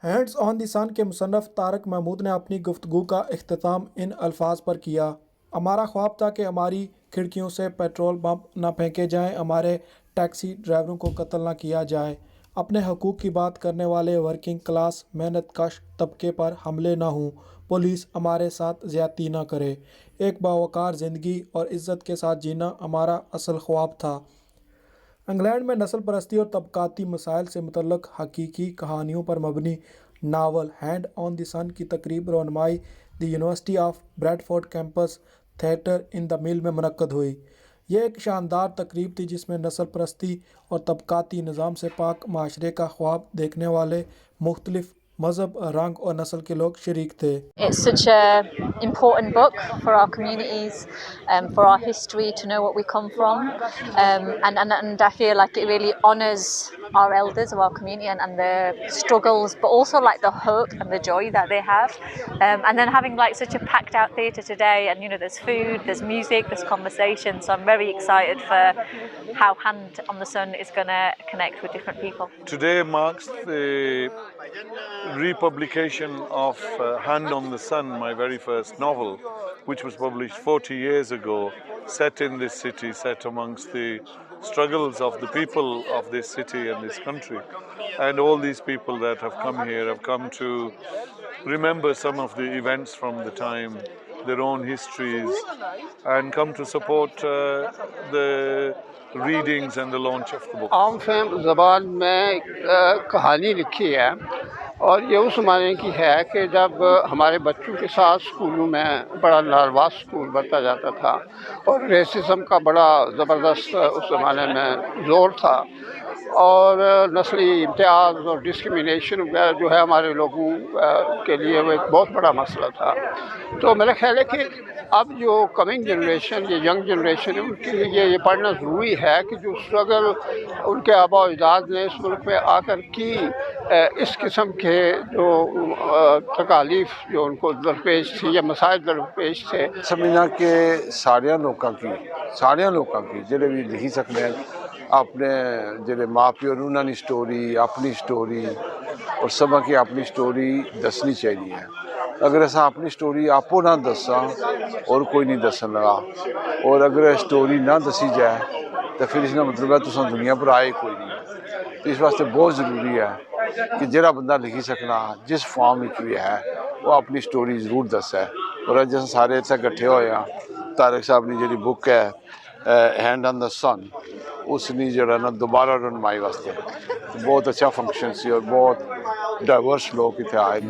Hands on the सन के मुसन्नफ़ तारिक महमूद ने अपनी गुफ्तगू का इख्तिताम इन अल्फाज पर किया। हमारा ख्वाब था कि हमारी खिड़कियों से पेट्रोल बम न फेंके जाएं, हमारे टैक्सी ड्राइवरों को कत्ल न किया जाए, अपने हकूक़ की बात करने वाले वर्किंग क्लास मेहनत कश तबके पर हमले न हों, पुलिस हमारे साथ ज़्यादती न करे। एक बावकार ज़िंदगी और इज़्ज़त के साथ जीना हमारा असल ख्वाब था। इंग्लैंड में नस्ल परस्ती और तबकाती मसाइल से मुतल्लक़ हकीकी कहानियों पर मबनी novel hand on the sun की तकरीब रौनमाई the university of Bradford campus theatre in the mill में मुनक्कद हुई। यह एक शानदार तकरीब थी जिसमें नस्ल परस्ती और तबकाती निज़ाम से पाक माशरे का ख्वाब देखने वाले मुख्तलिफ मज़हब, रंग और नस्ल के लोग शरीक थे। It's such an important book for our communities, for our history, to know what we come from, and I feel like it really honours our elders of our community and their struggles, but also like the hope and the joy that they have. And then having like such a packed out theatre today, and there's food, there's music, there's conversation. So I'm very excited for how Hand on the Sun is going to connect with different people. Today marks the republication of Hand on the Sun, my very first novel, which was published 40 years ago, set in this city, set amongst the struggles of the people of this city and this country. And all these people that have come here have come to remember some of the events from the time, their own histories, and come to support the readings and the launch of the book. आम फहम ज़बान में एक कहानी लिखी है और ये उस ज़माने की है कि जब हमारे बच्चों के साथ स्कूलों में बड़ा लारवास स्कूल बढ़ता जाता था और रेसिज्म का बड़ा ज़बरदस्त उस ज़माने में ज़ोर था और नस्ली इम्तियाज़ और डिस्क्रिमिनेशन वगैरह जो है हमारे लोगों के लिए वो एक बहुत बड़ा मसला था। तो मेरा ख्याल है कि अब जो कमिंग जनरेशन, ये यंग जनरेशन है, उनके लिए ये पढ़ना ज़रूरी है कि जो स्ट्रगल उनके आबा अजदाद ने इस मुल्क में आकर की, इस किस्म के जो तकालीफ जो उनको दरपेश थी या मसाइल दरपेश थे। समझना कि सारे लोगों की जेडे भी लिखी सकते हैं अपने जेडे माँ प्यो ने उन्होंने स्टोरी, अपनी स्टोरी और सब की अपनी स्टोरी दसनी चाहिए है। अगर असा अपनी स्टोरी आपो ना दसा और कोई नहीं दसन लगा, और अगर स्टोरी ना दसी जाए तो फिर इसका मतलब है तुम दुनिया पर आए कोई नहीं। तो इस वास्ते बहुत ज़रूरी है कि जेड़ा बंदा लिखी सकना जिस फॉर्म में भी है वो अपनी स्टोरी जरूर दसे। और अज अस सारे इतने कट्ठे होए हाँ, तारिक साहब की जी बुक है हैंड ऑन द सन, उसने जरा ना दोबारा रनमाई वास्ते बहुत अच्छा फंक्शन सी और बहुत डाइवर्स लोग इतने आए।